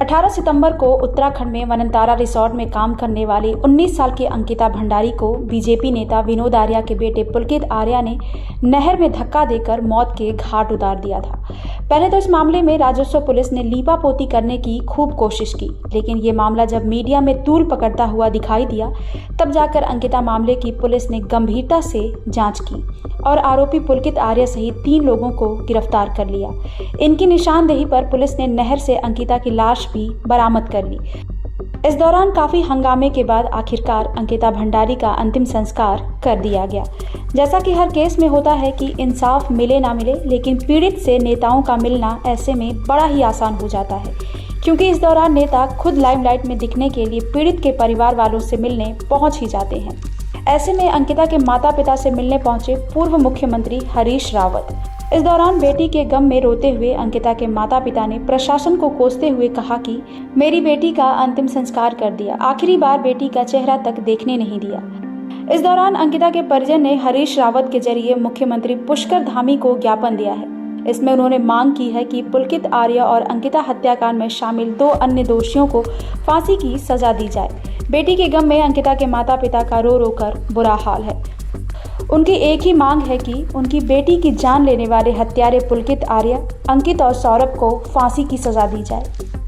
18 सितंबर को उत्तराखंड में वनतारा रिसोर्ट में काम करने वाली 19 साल की अंकिता भंडारी को बीजेपी नेता विनोद आर्या के बेटे पुलकित आर्या ने नहर में धक्का देकर मौत के घाट उतार दिया था। पहले तो इस मामले में राजस्व पुलिस ने लीपापोती करने की खूब कोशिश की, लेकिन ये मामला जब मीडिया में तूल पकड़ता हुआ दिखाई दिया तब जाकर अंकिता मामले की पुलिस ने गंभीरता से जांच की और आरोपी पुलकित आर्या सहित 3 लोगों को गिरफ्तार कर लिया। इनकी निशानदेही पर पुलिस ने नहर से अंकिता की लाश भी बरामद कर ली। इस दौरान काफी हंगामे के बाद आखिरकार अंकिता भंडारी का अंतिम संस्कार कर दिया गया। जैसा कि हर केस में होता है कि इंसाफ मिले ना मिले, लेकिन पीड़ित से नेताओं का मिलना ऐसे में बड़ा ही आसान हो जाता है, क्योंकि इस दौरान नेता खुद लाइमलाइट में दिखने के लिए पीड़ित के परिवार वालों से मिलने पहुंच ही जाते हैं। ऐसे में अंकिता के माता पिता से मिलने पहुंचे पूर्व मुख्यमंत्री हरीश रावत। इस दौरान बेटी के गम में रोते हुए अंकिता के माता पिता ने प्रशासन को कोसते हुए कहा कि मेरी बेटी का अंतिम संस्कार कर दिया, आखिरी बार बेटी का चेहरा तक देखने नहीं दिया। इस दौरान अंकिता के परिजन ने हरीश रावत के जरिए मुख्यमंत्री पुष्कर धामी को ज्ञापन दिया है। इसमें उन्होंने मांग की है कि पुलकित आर्या और अंकिता हत्याकांड में शामिल 2 अन्य दोषियों को फांसी की सजा दी जाए। बेटी के गम में अंकिता के माता पिता का रो रो कर बुरा हाल है। उनकी एक ही मांग है कि उनकी बेटी की जान लेने वाले हत्यारे पुलकित आर्या, अंकित और सौरभ को फांसी की सजा दी जाए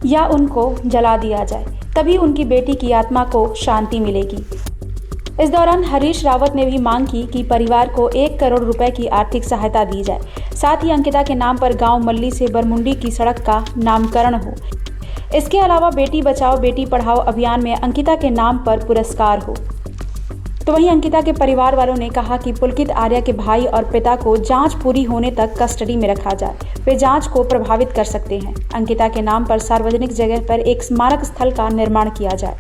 या उनको जला दिया जाए, तभी उनकी बेटी की आत्मा को शांति मिलेगी। इस दौरान हरीश रावत ने भी मांग की कि परिवार को 1 करोड़ रुपए की आर्थिक सहायता दी जाए। साथ ही अंकिता के नाम पर गांव मल्ली से बरमुंडी की सड़क का नामकरण हो। इसके अलावा बेटी बचाओ बेटी पढ़ाओ अभियान में अंकिता के नाम पर पुरस्कार हो। तो वहीं अंकिता के परिवार वालों ने कहा कि पुलकित आर्या के भाई और पिता को जांच पूरी होने तक कस्टडी में रखा जाए, वे जांच को प्रभावित कर सकते हैं। अंकिता के नाम पर सार्वजनिक जगह पर एक स्मारक स्थल का निर्माण किया जाए।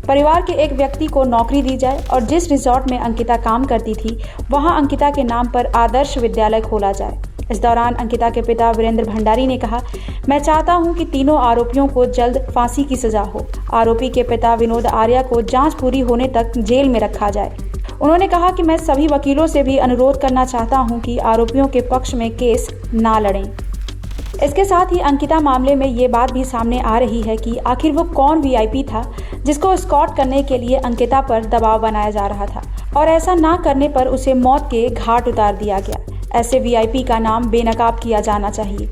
परिवार के एक व्यक्ति को नौकरी दी जाए और जिस रिसोर्ट में अंकिता काम करती थी वहां अंकिता के नाम पर आदर्श विद्यालय खोला जाए। इस दौरान अंकिता के पिता वीरेंद्र भंडारी ने कहा, मैं चाहता हूं कि तीनों आरोपियों को जल्द फांसी की सजा हो। आरोपी के पिता विनोद आर्या को जांच पूरी होने तक जेल में रखा जाए। उन्होंने कहा कि मैं सभी वकीलों से भी अनुरोध करना चाहता हूं कि आरोपियों के पक्ष में केस ना लड़ें। इसके साथ ही अंकिता मामले में ये बात भी सामने आ रही है कि आखिर वो कौन वीआईपी था जिसको स्कॉट करने के लिए अंकिता पर दबाव बनाया जा रहा था और ऐसा ना करने पर उसे मौत के घाट उतार दिया गया। ऐसे वीआईपी का नाम बेनकाब किया जाना चाहिए।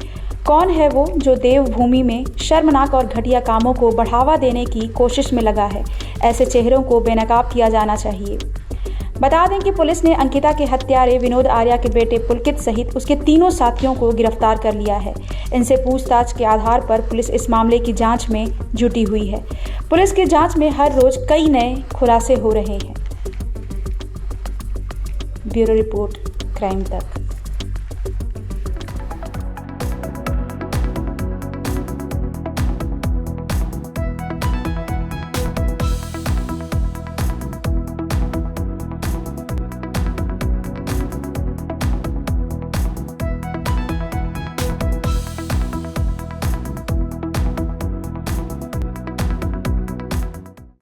कौन है वो जो देवभूमि में शर्मनाक और घटिया कामों को बढ़ावा देने की कोशिश में लगा है? ऐसे चेहरों को बेनकाब किया जाना चाहिए। बता दें कि पुलिस ने अंकिता के हत्यारे विनोद आर्या के बेटे पुलकित सहित उसके 3 साथियों को गिरफ्तार कर लिया है। इनसे पूछताछ के आधार पर पुलिस इस मामले की जांच में जुटी हुई है। पुलिस की जांच में हर रोज कई नए खुलासे हो रहे हैं। ब्यूरो रिपोर्ट, क्राइम तक।